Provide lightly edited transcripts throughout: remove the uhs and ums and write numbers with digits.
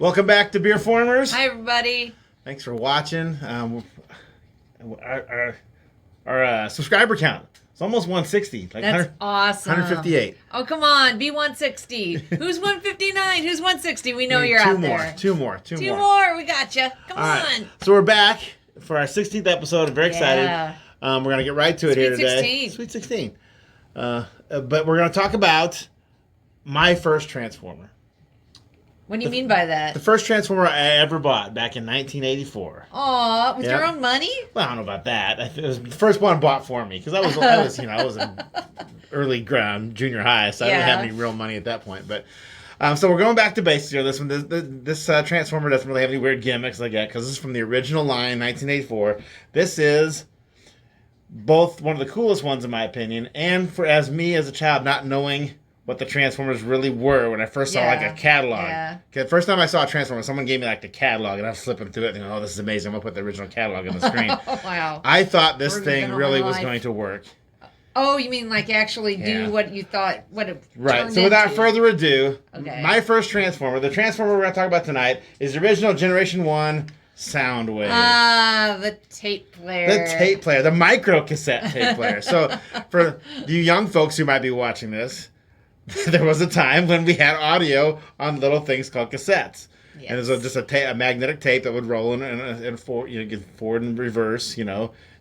Welcome back to BeerFormers. Hi, everybody. Thanks for watching. Our subscriber count, it's almost 160. Like That's awesome. 158. Oh, come on. Be 160. Who's 159? Who's 160? We know you're out there. Two more. Two more. We got you. Come on. Right. So we're back for our 16th episode. I'm very excited. We're going to get right to it here today. Sweet 16. But we're going to talk about my first Transformer. What do you mean by that? The first Transformer I ever bought back in 1984. Aw, with your own money? Well, I don't know about that. It was the first one bought for me because I was in early junior high, so I didn't have any real money at that point. But so we're going back to basics here. This one, this Transformer doesn't really have any weird gimmicks like that because this is from the original line, 1984. This is both one of the coolest ones in my opinion, and as a child not knowing what the Transformers really were when I first saw like a catalog. Yeah. The first time I saw a Transformer, someone gave me like the catalog, and I was flipping through it, and oh, this is amazing. I'm gonna put the original catalog on the screen. Oh, wow! I thought this thing really was going to work. Oh, you mean like actually do what you thought? What it right. So without further ado, my first Transformer, the Transformer we're gonna talk about tonight, is the original Generation 1 Soundwave. Ah, the tape player. The tape player, the micro cassette tape player. So for you young folks who might be watching this, there was a time when we had audio on little things called cassettes. Yes. And it was just a magnetic tape that would roll and forward and reverse,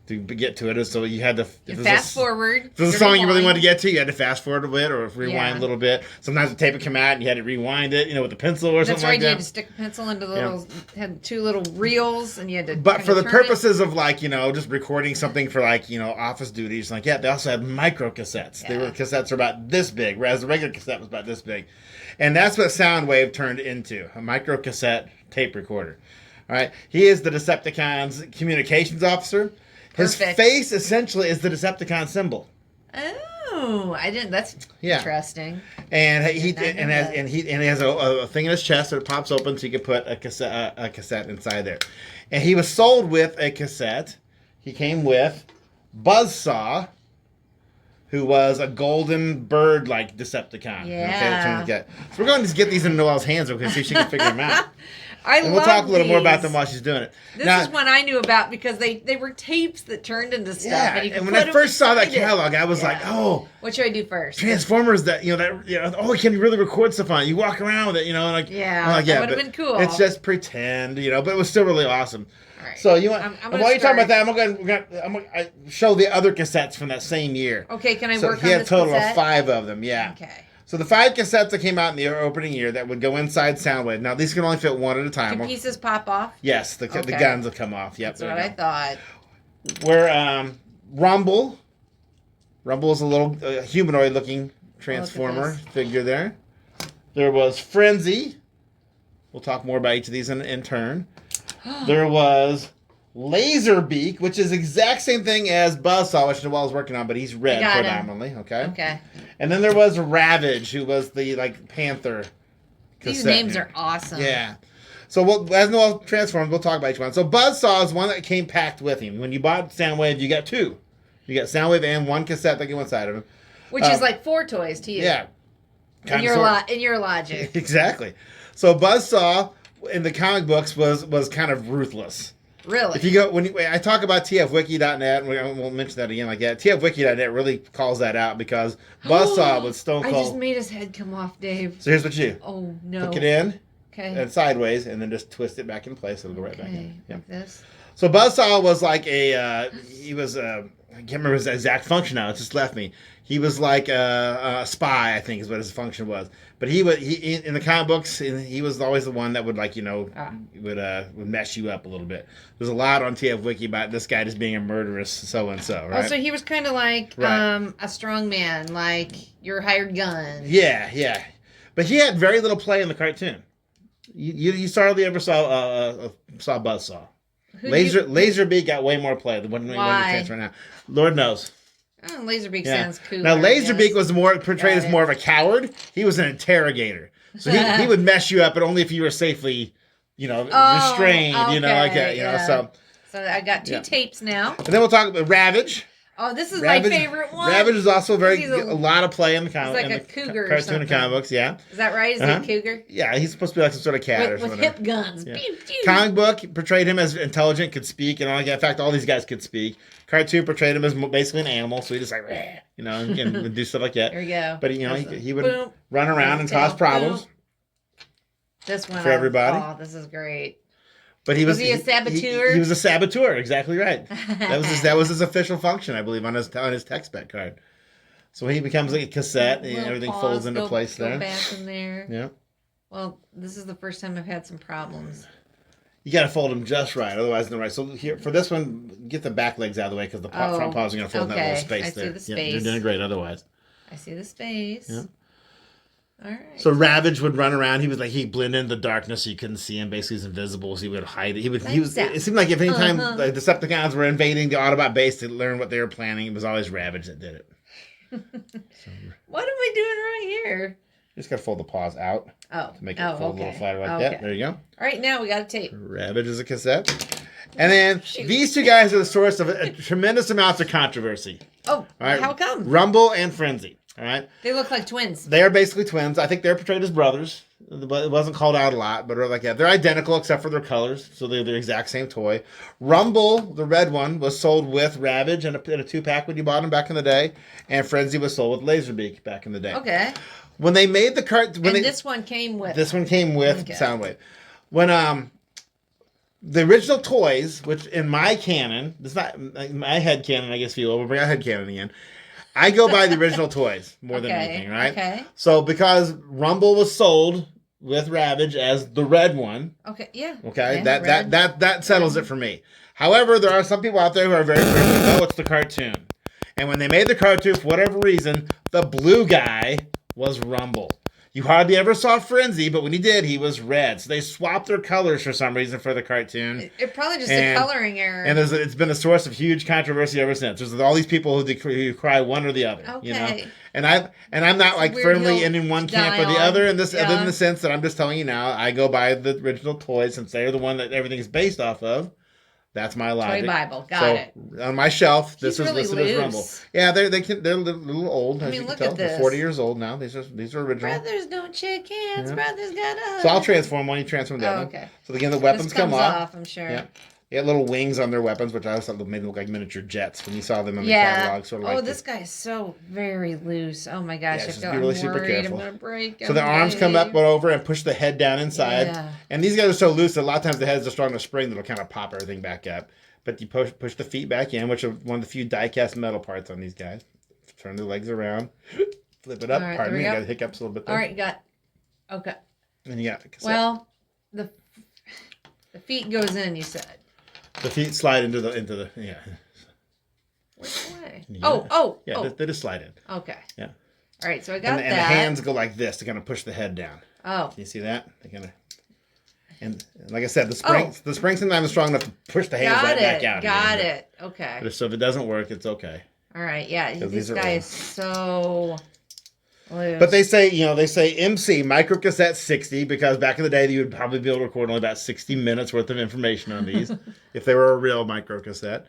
to get to it. And so you had to fast forward. If there was a song you really wanted to get to, you had to fast forward a bit or rewind a little bit. Sometimes the tape would come out and you had to rewind it, with a pencil or something like that. You had to stick a pencil into the little, had two little reels and you had to. But for the purposes of just recording something for office duties, they also had micro cassettes. Yeah. Cassettes were about this big, whereas the regular cassette was about this big. And that's what Soundwave turned into, a micro cassette tape recorder. All right. He is the Decepticons' communications officer. His face essentially is the Decepticon symbol. Oh, I didn't. That's interesting. And he has a thing in his chest that pops open so you can put a cassette inside there. And he was sold with a cassette. He came with Buzzsaw, who was a golden bird-like Decepticon. Yeah. Okay, so we're going to get these in Noelle's hands real quick, see if she can figure them out. And we'll talk a little more about them while she's doing it. This is one I knew about because they were tapes that turned into stuff. Yeah, and when I first saw that catalog, I was like, oh. What should I do first? Transformers it can really record stuff on it. You walk around with it, that would have been cool. It's just pretend, but it was still really awesome. All right. So while you're talking about that, I'm gonna show the other cassettes from that same year. Okay, can I work on this he had a total cassette? of 5 of them, yeah. Okay. So the 5 cassettes that came out in the opening year that would go inside Soundwave. Now these can only fit one at a time. Can pieces pop off? Yes, the guns will come off. Yep, that's what I thought. Where Rumble is a little humanoid-looking Transformer figure there. There was Frenzy. We'll talk more about each of these in turn. There was Laserbeak, which is the exact same thing as Buzzsaw, which Noelle's working on, but he's red predominantly. Okay. And then there was Ravage, who was the Panther. These names are awesome. Yeah. So as Noelle transforms, we'll talk about each one. So Buzzsaw is one that came packed with him. When you bought Soundwave, you got 2. You got Soundwave and 1 cassette that go inside of him. Which is like 4 toys to you. Yeah. In your logic. Exactly. So Buzzsaw in the comic books was kind of ruthless. Really? If you go when I talk about tfwiki.net, and we won't mention that again like that. tfwiki.net really calls that out because Buzzsaw was stone cold. I just made his head come off, Dave. So here's what you do. Oh no! Hook it in, and sideways, and then just twist it back in place. It'll go right back in. Like this. So Buzzsaw was like I can't remember his exact function now. It just left me. He was like a spy, I think, is what his function was. But he in the comic books, he was always the one that would would mess you up a little bit. There's a lot on TF Wiki about this guy just being a murderous so and so, right? Oh, so he was kind of like a strong man, like your hired gun. Yeah. But he had very little play in the cartoon. You hardly ever saw Buzzsaw. Laserbeak got way more play than what he stands right now. Lord knows. Oh, Laserbeak sounds cool. Now, Laserbeak was portrayed as more of a coward. He was an interrogator. So he would mess you up, but only if you were safely, restrained, like that, So I got 2 tapes now. And then we'll talk about Ravage. Oh, this is Ravage, my favorite one. Ravage is also He's a lot of play in the comic. He's like in a the cougar or cartoon something. and comic books. Yeah, Is that right? Is he a cougar? Yeah, he's supposed to be like some sort of cat or With something. hip guns. Yeah. Pew, pew. Comic book portrayed him as intelligent, could speak, and all that. In fact, all these guys could speak. Cartoon portrayed him as basically an animal, so he just like, and would do stuff like that. There we go. But he would boom, run around and cause problems. Boom. This one for everybody. Oh, this is great. But was he a saboteur? He was a saboteur, exactly right. That was his official function, I believe, on his tech spec card. So he becomes like a cassette, and everything folds into place there. Back in there. Yeah. Well, this is the first time I've had some problems. You got to fold them just right, otherwise no right. So here for this one, get the back legs out of the way because the front paws are going to fold in that little space there. I see the space. Yeah, you're doing great otherwise. I see the space. Yeah. All right. So Ravage would run around. He was like he'd blend into the darkness, so you couldn't see him. Basically, he's invisible. So he would hide. It seemed like if any time the Decepticons were invading the Autobot base to learn what they were planning, it was always Ravage that did it. What am I doing wrong here? You just got to fold the paws out. To make it fold a little flatter like that. There you go. All right, now we got a tape. Ravage is a cassette. And then these two guys are the source of a tremendous amounts of controversy. Oh, all right? How come? Rumble and Frenzy. All right. They look like twins. They are basically twins. I think they're portrayed as brothers, but it wasn't called out a lot. But like that, they're identical except for their colors, so they're the exact same toy. Rumble, the red one, was sold with Ravage in a 2-pack when you bought them back in the day, and Frenzy was sold with Laserbeak back in the day. Okay. When they made the cart, this one came with Soundwave. When the original toys, which in my canon, it's not my head canon, I guess if you will, we'll bring out head canon again. I go by the original toys more than anything, right? Okay. So because Rumble was sold with Ravage as the red one. Okay. Yeah. Okay. Yeah, that settles it for me. However, there are some people out there who are very firm. No, it's the cartoon. And when they made the cartoon, for whatever reason, the blue guy was Rumble. You hardly ever saw Frenzy, but when he did, he was red. So they swapped their colors for some reason for the cartoon. It probably just a coloring error. And it's been a source of huge controversy ever since. There's all these people who cry one or the other. Okay. You know? And I'm not like firmly in one camp or the other in this, other than the sense that I'm just telling you now, I go by the original toys since they're the one that everything is based off of. That's my logic. Toy Bible, got it. On my shelf, this is really listed loose. as Rumble. Yeah, they're a little old. As you can tell, they're 40 years old now. These are original. Brothers don't shake hands. Yeah. Brothers got us. So I'll transform one. You transform the other. Okay. So again, the weapons come off. I'm sure. Yeah. They had little wings on their weapons, which I always thought made them look like miniature jets when you saw them in the catalog. Sort of like this guy is so very loose. Oh my gosh, I feel I'm really super careful. I'm gonna break. So the arms come up and over and push the head down inside. Yeah. And these guys are so loose that a lot of times the head's a strong enough spring that'll kind of pop everything back up. But you push the feet back in, which are one of the few die-cast metal parts on these guys. Turn the legs around, flip it up. Right, Pardon me, I got hiccups a little bit there. All right, you got. Okay. And you got the cassette. Well, the feet goes in. You said. The feet slide into the yeah. Which way? Yeah, they just slide in. Okay. Yeah. All right, so I got that. And the hands go like this to kind of push the head down. Oh. Can you see that? They kind of. And like I said, the spring sometimes is strong enough to push the hands back out. Got it. Okay. But so if it doesn't work, it's okay. All right. Yeah. This guy is so loose. But they say MC micro cassette 60 because back in the day you would probably be able to record only about 60 minutes worth of information on these if they were a real micro cassette.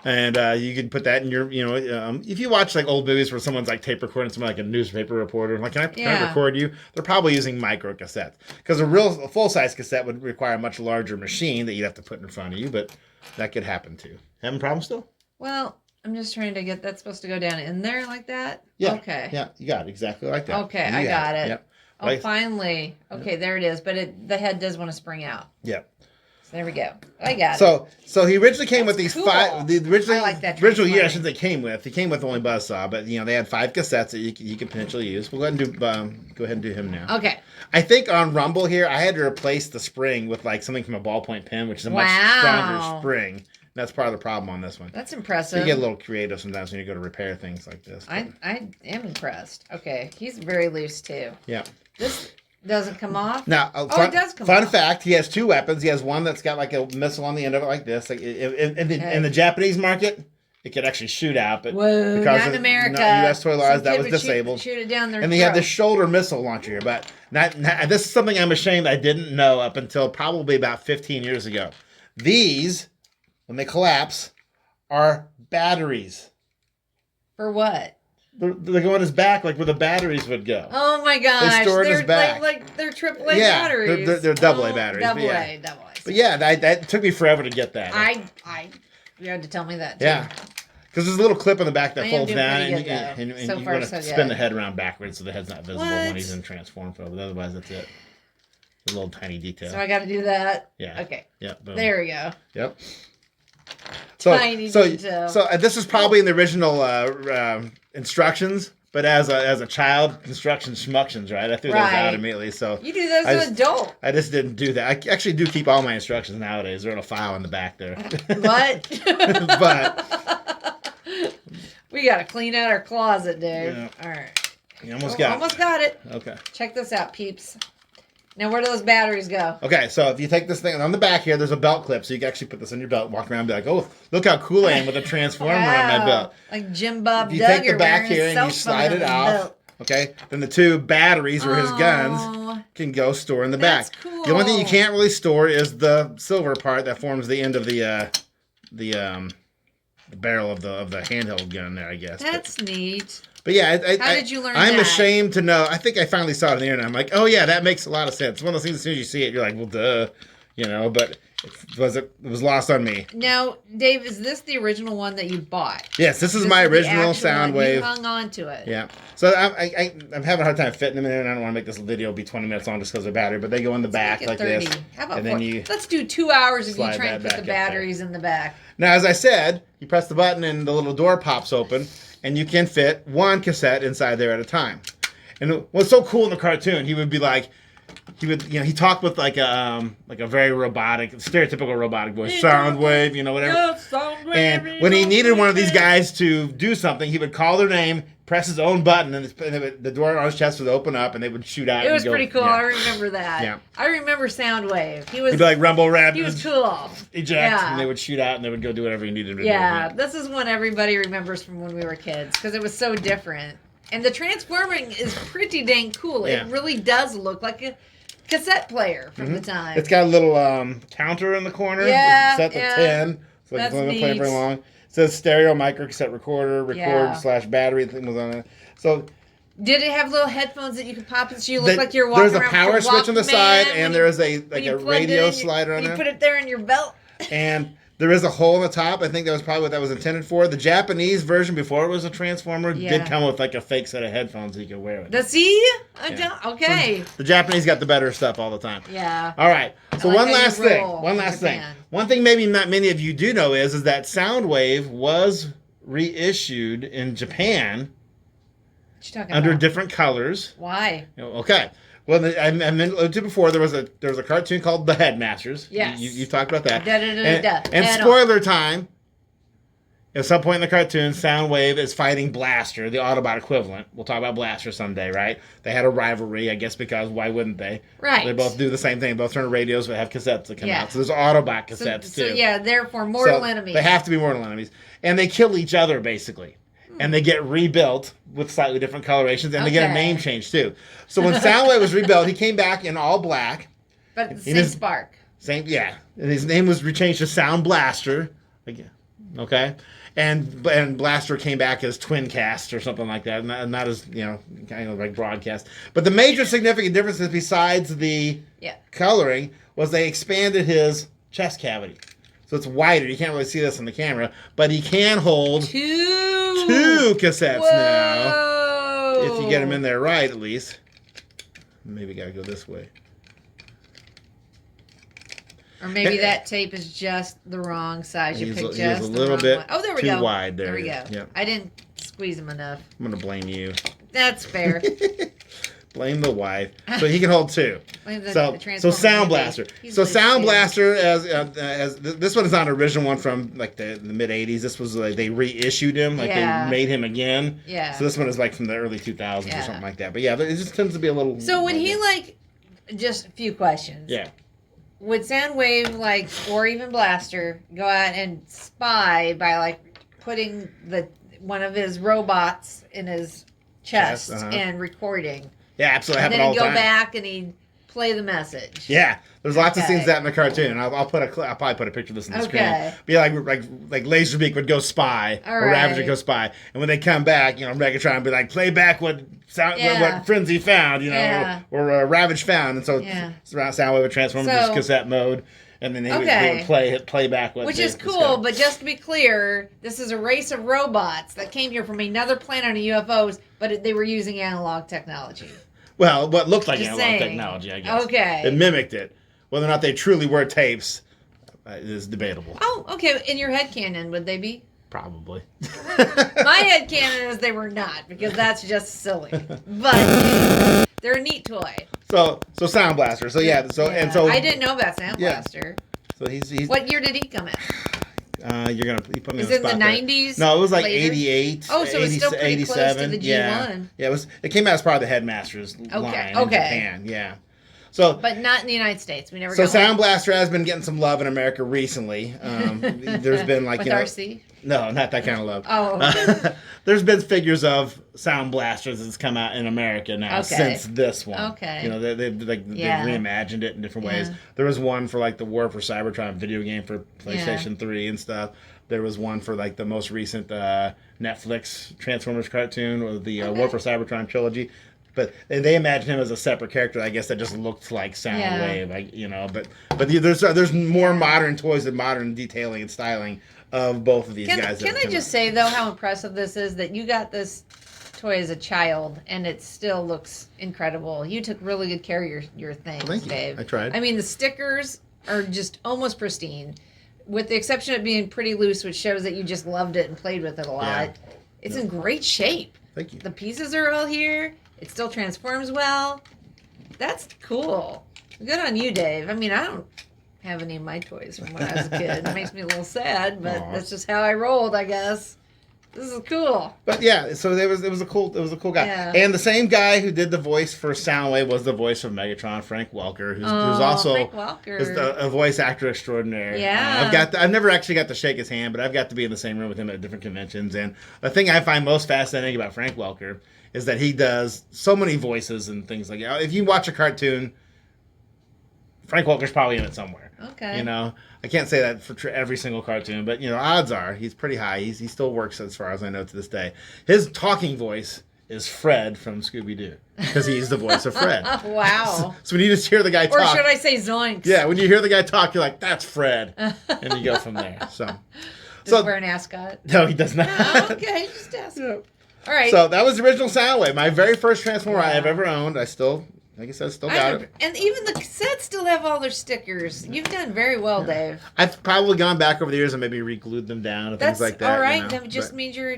And you could put that in your, if you watch like old movies where someone's like tape recording someone like a newspaper reporter, like, can I record you? They're probably using micro cassettes because a full-size cassette would require a much larger machine that you'd have to put in front of you, but that could happen too. Having problems still? Well, I'm just trying to get that supposed to go down in there like that? Yeah. Okay. Yeah, you got it exactly like that. Okay, I got it. Yep. Oh, finally. Okay, there it is. But the head does want to spring out. Yep. There we go. I got it. So he originally came with these cool. five. The original year, I shouldn't say came with. He came with only Buzzsaw, but they had 5 cassettes that you could potentially use. We'll go ahead and do him now. Okay. I think on Rumble here, I had to replace the spring with like something from a ballpoint pen, which is a much stronger spring. That's part of the problem on this one. That's impressive. So you get a little creative sometimes when you go to repair things like this. I am impressed. Okay, he's very loose too. Yeah. This doesn't come off. Now, it does come off. Fun fact: he has 2 weapons. He has one that's got like a missile on the end of it, like this. Like in the Japanese market, it could actually shoot out, but because not in America, U.S. toy laws, that was disabled. Shoot it down there. And they had this shoulder missile launcher here, but not. This is something I'm ashamed I didn't know up until probably about 15 years ago. These, when they collapse, are batteries. For what? They go in his back, like where the batteries would go. Oh my gosh! They store in his back. Like they're AAA batteries. They're AA batteries. Double but A. But yeah, that took me forever to get that. You had to tell me that too. Yeah. Because there's a little clip on the back that folds down, and so you want to spin the head around backwards so the head's not visible when he's in transform mode. But otherwise, that's it. A little tiny detail. So I got to do that. Yeah. Okay. Yep. Boom. There we go. Yep. Tiny detail. So this is probably in the original instructions, but as a child, instructions schmuctions, right? I threw those out immediately. So you do those as an adult. I just didn't do that. I actually do keep all my instructions nowadays. They're in a file in the back there. What? But we got to clean out our closet, Dave. Yeah. All right. You almost got it. Okay. Check this out, peeps. Now, where do those batteries go? Okay, so if you take this thing, on the back here, there's a belt clip, so you can actually put this on your belt, walk around and be like, oh, look how cool I am with a transformer on my belt. Like Jim Bob Duggar. You take the back here and you slide it off. Okay, then the two batteries or his guns can go store in the back. Cool. The only thing you can't really store is the silver part that forms the end of the barrel of the handheld gun there, I guess. That's neat. But yeah, how did you learn I'm that? ashamed to know. I think I finally saw it on the internet. I'm like, oh yeah, that makes a lot of sense. One of those things, as soon as you see it, you're like, well, duh, but it was lost on me. Now, Dave, is this the original one that you bought? Yes, this is my original Soundwave. You hung on to it. Yeah. So I'm having a hard time fitting them in, and I don't want to make this video be 20 minutes long just because of the battery, but they go in the back like 30. this. How about and then let's do 2 hours if you slide try and put the batteries in the back. Now, as I said, you press the button and the little door pops open, and you can fit one cassette inside there at a time. And what's so cool in the cartoon, he he talked with like a very robotic, stereotypical robotic voice, Soundwave, whatever. Yeah, Soundwave, and when he needed one of these guys to do something, he would call their name, press his own button, and the door on his chest would open up, and they would shoot out. It was pretty cool. Yeah. I remember that. Yeah. I remember Soundwave. He'd be like Rumble Rap. He was cool. Eject, and they would shoot out, and they would go do whatever you needed to do. Yeah, this is one everybody remembers from when we were kids, because it was so different. And the transforming is pretty dang cool. It really does look like a cassette player from the time. It's got a little counter in the corner. Yeah, set to 10. So it's only play very long. It says stereo micro cassette recorder, /battery thing was on it. So did it have little headphones that you could pop in so you look like you're walking around? There's a power switch on the side, and there is a radio slider on there. You put it there in your belt. And there is a hole in the top. I think that was probably what that was intended for. The Japanese version, before it was a transformer, did come with like a fake set of headphones that you could wear with it. Okay. So the Japanese got the better stuff all the time. Yeah. All right. So one last thing. One thing maybe not many of you do know is that Soundwave was reissued in Japan under different colors. Why? Okay. Well, I mentioned before there was a cartoon called The Headmasters. Yes. You talked about that. And spoiler time. At some point in the cartoon, Soundwave is fighting Blaster, the Autobot equivalent. We'll talk about Blaster someday, right? They had a rivalry, I guess, because why wouldn't they? Right. They both do the same thing. Both turn radios, but have cassettes that come out. So there's Autobot cassettes, too. So, yeah, therefore, mortal enemies. They have to be mortal enemies. And they kill each other, basically. And they get rebuilt with slightly different colorations, and they get a name change, too. So when Soundwave was rebuilt, he came back in all black. But the same spark. And his name was changed to Sound Blaster. Again. Okay? And Blaster came back as Twin Cast or something like that, not as, kind of like broadcast. But the major significant differences besides the coloring was they expanded his chest cavity. So it's wider. You can't really see this on the camera, but he can hold two cassettes now. If you get them in there right, at least. Maybe got to go this way. Or maybe that tape is just the wrong size. You picked just a little bit there we too go. wide there. There we go. Yep. I didn't squeeze them enough. I'm going to blame you. That's fair. Blame the wife. So he can hold two. So Sound Blaster. So Sound Blaster, as this one is not an original one from like the mid '80s. This was like they reissued him, like they made him again. Yeah. So this one is like from the early 2000s or something like that. But yeah, it just tends to be a little. So would he just a few questions? Yeah. Would Soundwave or even Blaster go out and spy by putting one of his robots in his chest and recording? Yeah, absolutely. And then he'd go back and he'd play the message. Yeah, there's lots of scenes that in the cartoon. I'll probably put a picture of this on the screen. Be like Laserbeak would go spy, or Ravage would go spy, and when they come back, Megatron would be like, play back what Frenzy found, or Ravage found, and so Soundwave would transform into cassette mode. And then they would play back what. Which is cool, but just to be clear, this is a race of robots that came here from another planet on UFOs, but they were using analog technology. Well, what looked like analog technology, I guess. Okay. It mimicked it. Whether or not they truly were tapes is debatable. Oh, okay. In your headcanon, would they be? Probably. My headcanon is they were not, because that's just silly. But they're a neat toy. So Sound Blaster. So I didn't know about Sound Blaster. So he's what year did he come out? You put me is on the spot. Is it the 90s? No, it was like later? 88. Oh, so it's still pretty 87. close to the G1. Yeah, it came out as part of the Headmasters line in Japan. Yeah. So, but not in the United States. We never. So Sound Blaster has been getting some love in America recently. There's been like with RC. No, not that kind of love. Oh. Okay. There's been figures of Sound Blasters that's come out in America now since this one. Okay. They've reimagined it in different ways. There was one for like the War for Cybertron video game for PlayStation 3 and stuff. There was one for like the most recent Netflix Transformers cartoon, or the War for Cybertron trilogy. But they imagine him as a separate character, I guess, that just looked like Soundwave, But there's more modern toys and modern detailing and styling of both of these guys. Can I just say though how impressive this is that you got this toy as a child and it still looks incredible. You took really good care of your things, Thank you. Dave. I tried. I mean, the stickers are just almost pristine, with the exception of being pretty loose, which shows that you just loved it and played with it a lot. Yeah. It's in great shape. Thank you. The pieces are all here. It still transforms well. That's cool. Good on you, Dave. I mean, I don't have any of my toys from when I was a kid. It makes me a little sad, but that's just how I rolled, I guess. This is cool. But yeah, so it was a cool guy. Yeah. And the same guy who did the voice for Soundwave was the voice of Megatron, Frank Welker, who's also a voice actor extraordinaire. Yeah. I've never actually got to shake his hand, but I've got to be in the same room with him at different conventions. And the thing I find most fascinating about Frank Welker is that he does so many voices and things like that. If you watch a cartoon, Frank Welker's probably in it somewhere. Okay. I can't say that for every single cartoon, but odds are he's pretty high. He still works as far as I know to this day. His talking voice is Fred from Scooby-Doo, because he's the voice of Fred. Wow. So when you just hear the guy talk, or should I say Zoinks? Yeah, when you hear the guy talk, you're like, that's Fred, and you go from there. Does he wear an ascot? No, he does not. Oh, okay, just ask. Yeah. All right. So that was the original Soundwave, my very first Transformer I have ever owned. I still got it. And even the cassettes still have all their stickers. You've done very well, Dave. I've probably gone back over the years and maybe re-glued them down and things like that. All right. That just means you're,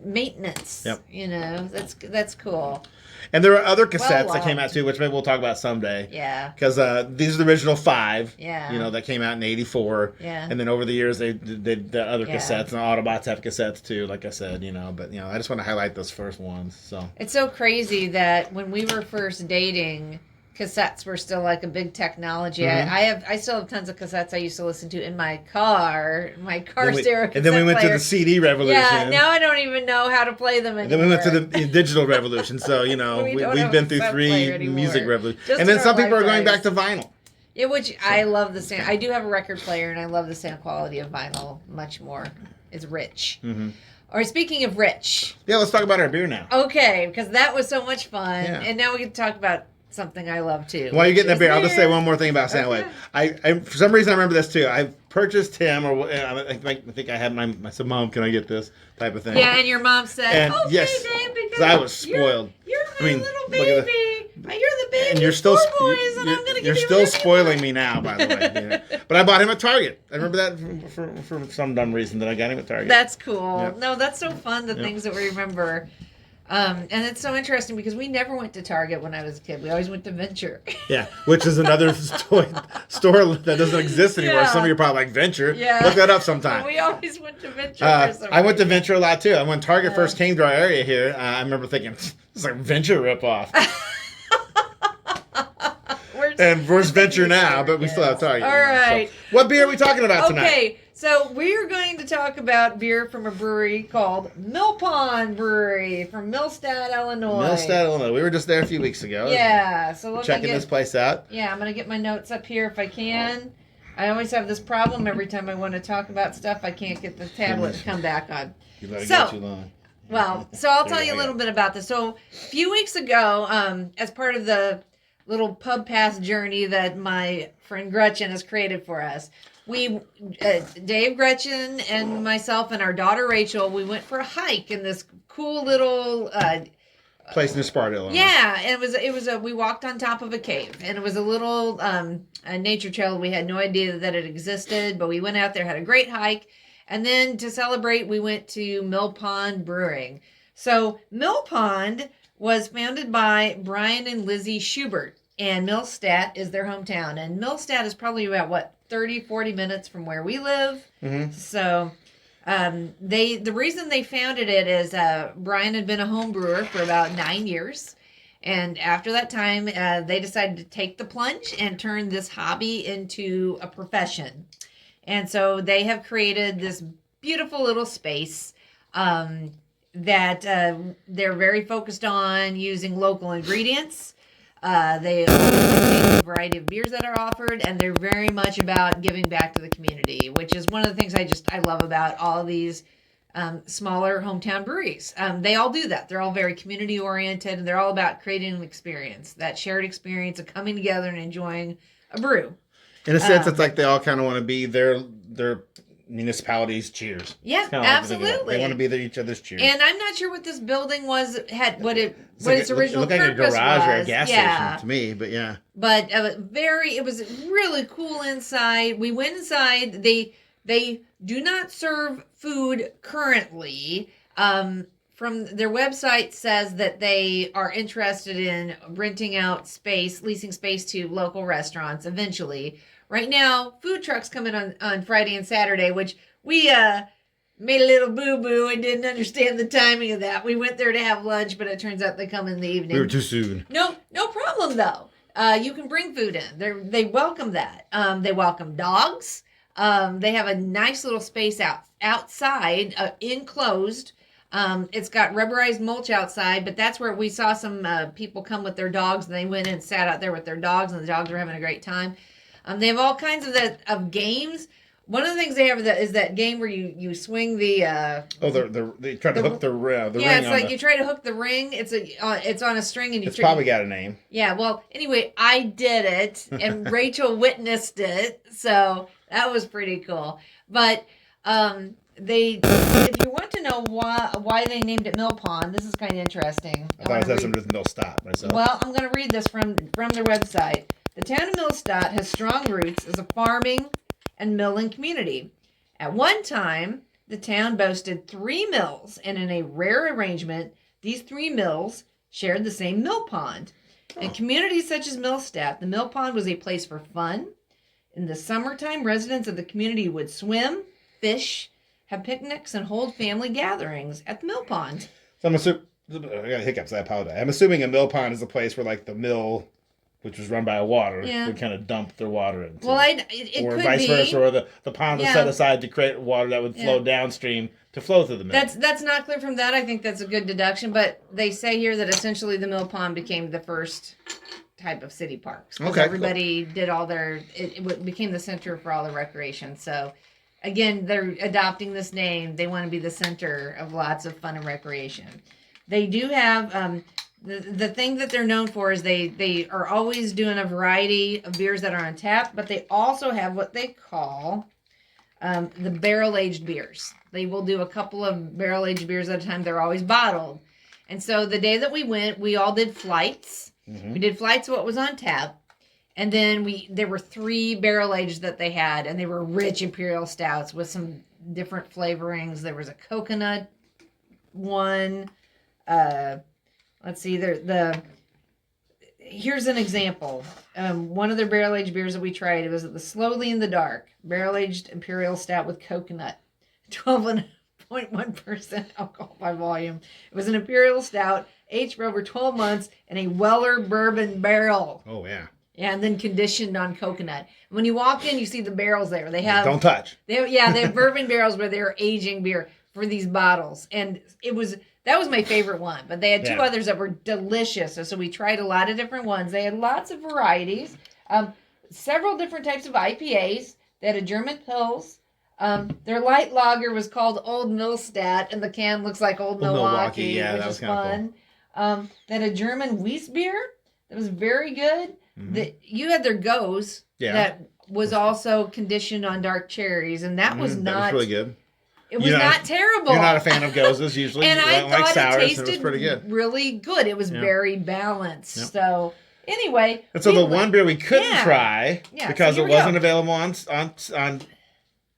maintenance. Yep. That's cool. And there are other cassettes that came out too, which maybe we'll talk about someday. Yeah. Because these are the original 5. Yeah. That came out in '84. Yeah. And then over the years they did the other cassettes, and Autobots have cassettes too, like I said. But I just want to highlight those first ones. So it's so crazy that when we were first dating, cassettes were still like a big technology. Mm-hmm. I still have tons of cassettes I used to listen to in my car stereo. And then we went to the CD revolution. Yeah, now I don't even know how to play them anymore. And then we went to the digital revolution. So we've been through 3 music revolutions. And then some people are going back to vinyl. Yeah, I love the sound. I do have a record player, and I love the sound quality of vinyl much more. It's rich. Mm-hmm. Or speaking of rich. Yeah, let's talk about our beer now. Okay, because that was so much fun. Yeah. And now we can talk about something I love too. While you're getting that beer, I'll just say one more thing about Soundwave. Okay. I for some reason I remember this too. I purchased him, or I think I had I said, "Mom, can I get this?" type of thing. Yeah, and your mom said, "Okay, yes, Dave, because I was spoiled. You're my little baby. You're the baby. And you're still boys, and I'm gonna give you're still spoiling me now, by the way. But I bought him at Target. I remember that for some dumb reason that I got him at Target. That's cool. Yep. No, that's so fun. The things that we remember. And it's so interesting because we never went to Target when I was a kid. We always went to Venture. Yeah, which is another store that doesn't exist anymore. Yeah. Some of you are probably like, Venture? Yeah. Look that up sometime. We always went to Venture I went to Venture a lot too. When Target first came to our area here, I remember thinking, it's like Venture ripoff. And where's Venture now? But we still have Target. All right. So, what beer are we talking about tonight? Okay, So we're going to talk about beer from a brewery called Millpond Brewery from Millstadt, Illinois. Millstadt, Illinois. We were just there a few weeks ago. Yeah, so we're checking this place out. Yeah, I'm going to get my notes up here if I can. I always have this problem every time I want to talk about stuff. I can't get the tablet to come back on. You let it go too long. Well, so I'll tell you a little bit about this. So a few weeks ago, as part of the little pub pass journey that my friend Gretchen has created for us, we, Dave, Gretchen, and myself and our daughter Rachel, we went for a hike in this cool little place near Sparta, Illinois. Yeah, and we walked on top of a cave, and it was a little a nature trail. We had no idea that it existed, but we went out there, had a great hike, and then to celebrate, we went to Millpond Brewing. So Millpond was founded by Brian and Lizzie Schubert, and Millstadt is their hometown, and Millstadt is probably about 30-40 minutes from where we live. Mm-hmm. So the reason they founded it is Brian had been a home brewer for about 9 years, and after that time they decided to take the plunge and turn this hobby into a profession. And so they have created this beautiful little space that they're very focused on using local ingredients. They a variety of beers that are offered, and they're very much about giving back to the community, which is one of the things I love about all of these smaller hometown breweries. They all do that. They're all very community oriented, and they're all about creating an experience, that shared experience of coming together and enjoying a brew. In a sense, it's like they all kind of want to be their municipality's cheers. Yeah, absolutely. They want to be each other's cheers. And I'm not sure what this building was, what its original purpose was. It looked like a garage or a gas station to me, but yeah. But it was really cool inside. We went inside. They do not serve food currently. From their website says that they are interested in renting out space, leasing space to local restaurants eventually. Right now, food trucks come in on Friday and Saturday, which we made a little boo-boo and didn't understand the timing of that. We went there to have lunch, but it turns out they come in the evening. We were too soon. No problem, though. You can bring food in. They welcome that. They welcome dogs. They have a nice little space outside, enclosed. It's got rubberized mulch outside, but that's where we saw some people come with their dogs, and they went and sat out there with their dogs, and the dogs were having a great time. They have all kinds of games. One of the things they have is that game where you swing the. They try to hook the ring. Yeah, it's like you try to hook the ring. It's on a string and you. It's probably got a name. Yeah. Well, anyway, I did it, and Rachel witnessed it, so that was pretty cool. But if you want to know why they named it Millpond, this is kind of interesting. I thought it had something with Millstadt myself. Well, I'm going to read this from their website. The town of Millstadt has strong roots as a farming and milling community. At one time, the town boasted 3 mills, and in a rare arrangement, these 3 mills shared the same mill pond. In communities such as Millstadt, the mill pond was a place for fun. In the summertime, residents of the community would swim, fish, have picnics, and hold family gatherings at the mill pond. So I got hiccups, I apologize. I'm assuming a mill pond is a place where like the mill, which was run by water, would kind of dump their water into. Well, it could be. Or vice versa, or the pond was set aside to create water that would flow downstream to flow through the mill. That's not clear from that. I think that's a good deduction, but they say here that essentially the mill pond became the first type of city parks. Okay, everybody did all it became the center for all the recreation. So, again, they're adopting this name. They want to be the center of lots of fun and recreation. They do have... The thing that they're known for is they are always doing a variety of beers that are on tap, but they also have what they call the barrel-aged beers. They will do a couple of barrel-aged beers at a time. They're always bottled. And so the day that we went, we all did flights. Mm-hmm. We did flights of what was on tap. And then there were 3 barrel-aged that they had, and they were rich imperial stouts with some different flavorings. There was a coconut one, let's see, here's an example. One of their barrel-aged beers that we tried, it was the Slowly in the Dark, barrel-aged imperial stout with coconut, 12.1% alcohol by volume. It was an imperial stout, aged for over 12 months in a Weller bourbon barrel. Oh, yeah. and then conditioned on coconut. When you walk in, you see the barrels there. They have don't touch. They have bourbon barrels where they're aging beer for these bottles, and that was my favorite one. But they had two others that were delicious, so we tried a lot of different ones. They had lots of varieties, several different types of IPAs. They had a German Pils. Their light lager was called Old Millstadt, and the can looks like Old Milwaukee, which is fun. Cool. They had a German Weiss beer that was very good. You had their Goes that was also conditioned on dark cherries, and that was not... That was really good. It was not terrible. You're not a fan of Goses usually. And I thought sours, it tasted pretty good. Really good. It was very balanced. So anyway... And so the one beer we couldn't try, because it wasn't available on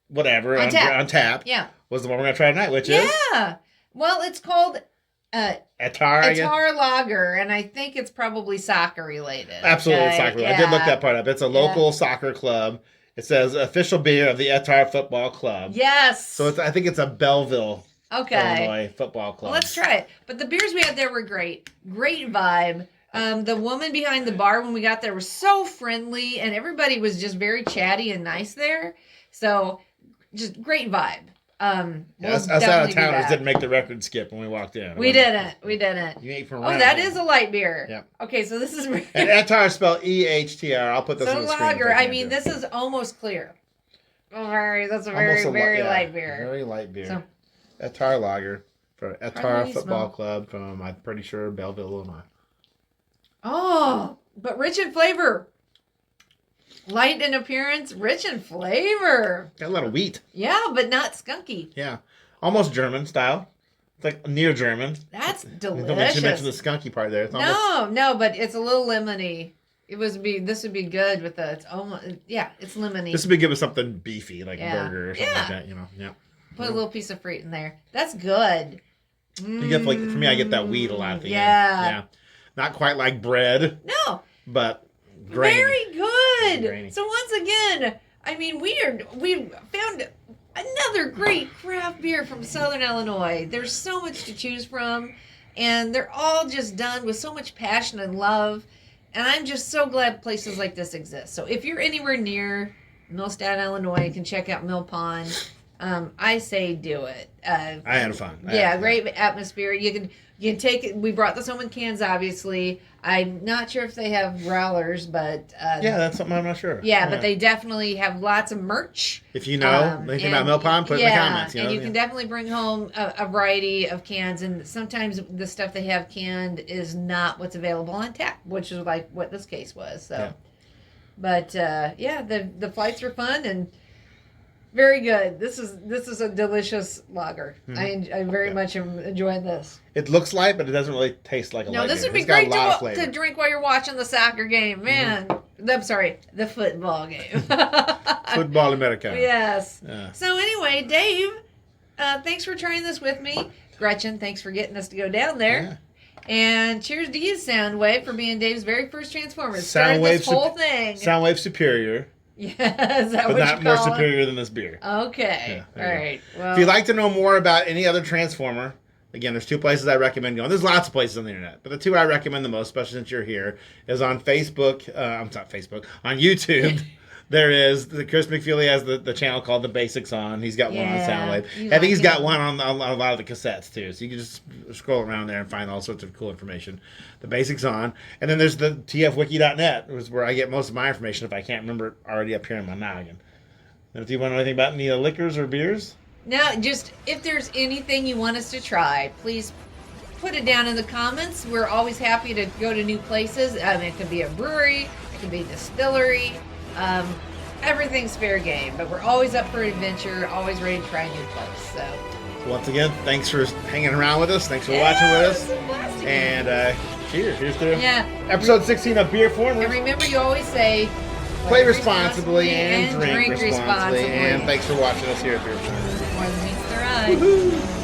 whatever, on tap, was the one we're going to try tonight, which is... Yeah. Well, it's called... Ehtar Lager, and I think it's probably soccer related. Absolutely, soccer related. I did look that part up. It's a local soccer club. It says official beer of the Ehtar Football Club. Yes. So I think it's a Belleville, Illinois football club. Well, let's try it. But the beers we had there were great. Great vibe. The woman behind the bar when we got there was so friendly, and everybody was just very chatty and nice there. So just great vibe. Us out of towners didn't make the record skip when we walked in. We didn't. You ate from that is a light beer. Yeah. Okay, so this is... And Ehtar is spelled EHTR. I'll put this on the screen. Lager. I mean, this is almost clear. That's a very light beer. Very light beer. So, Ehtar Lager for Ehtar Football Club from, I'm pretty sure, Belleville, Illinois. Oh, but rich in flavor. Light in appearance, rich in flavor. Got a lot of wheat. Yeah, but not skunky. Yeah. Almost German style. It's like near German. That's delicious. Don't mention the skunky part there. It's no, but it's a little lemony. This would be good with the, it's lemony. This would be good with something beefy, like a burger or something like that, Yeah. Put a little piece of fruit in there. That's good. You get, for me, I get that wheat a lot at the end. Yeah. Not quite like bread. No. But grainy. Very good. So once again, I mean, we found another great craft beer from Southern Illinois. There's so much to choose from, and they're all just done with so much passion and love. And I'm just so glad places like this exist. So if you're anywhere near Millstadt, Illinois, you can check out Millpond. I say do it. I had fun. Great atmosphere. You can take it. We brought this home in cans, obviously. I'm not sure if they have growlers, but... that's something I'm not sure. Yeah, but they definitely have lots of merch. If you know anything about Millpond, put it in the comments. And you can definitely bring home a variety of cans, and sometimes the stuff they have canned is not what's available on tap, which is like what this case was. So, But, the flights were fun, and... Very good. This is a delicious lager. I very much am enjoying this. It looks light, but it doesn't really taste like a light beer. No, this would be great to drink while you're watching the soccer game, man. I'm sorry, the football game. Football America. Yes. So anyway, Dave, thanks for trying this with me. Gretchen, thanks for getting us to go down there. Yeah. And cheers to you, Soundwave, for being Dave's very first Transformers. Started this whole thing. Soundwave Superior. Yes, but not more superior than this beer. Okay. All right. Well, if you'd like to know more about any other Transformer, again, there's two places I recommend going. There's lots of places on the internet, but the two I recommend the most, especially since you're here, is on Facebook. On YouTube. There is Chris McFeely has the channel called The Basics On. He's got one on Soundwave. I think he's got one on a lot of the cassettes too. So you can just scroll around there and find all sorts of cool information. The Basics On, and then there's the tfwiki.net, which is where I get most of my information if I can't remember it already up here in my noggin. And if you want to know anything about any liquors or beers, no, just if there's anything you want us to try, please put it down in the comments. We're always happy to go to new places. It could be a brewery, it could be a distillery. Everything's fair game, but we're always up for adventure, always ready to try a new place. So once again, thanks for hanging around with us. Thanks for watching with us. And cheers. Here's to episode 16 of BeerFormers. And remember, you always say, play responsibly and drink responsibly. And thanks for watching us here at BeerFormers. More than meets their eye. Woo-hoo.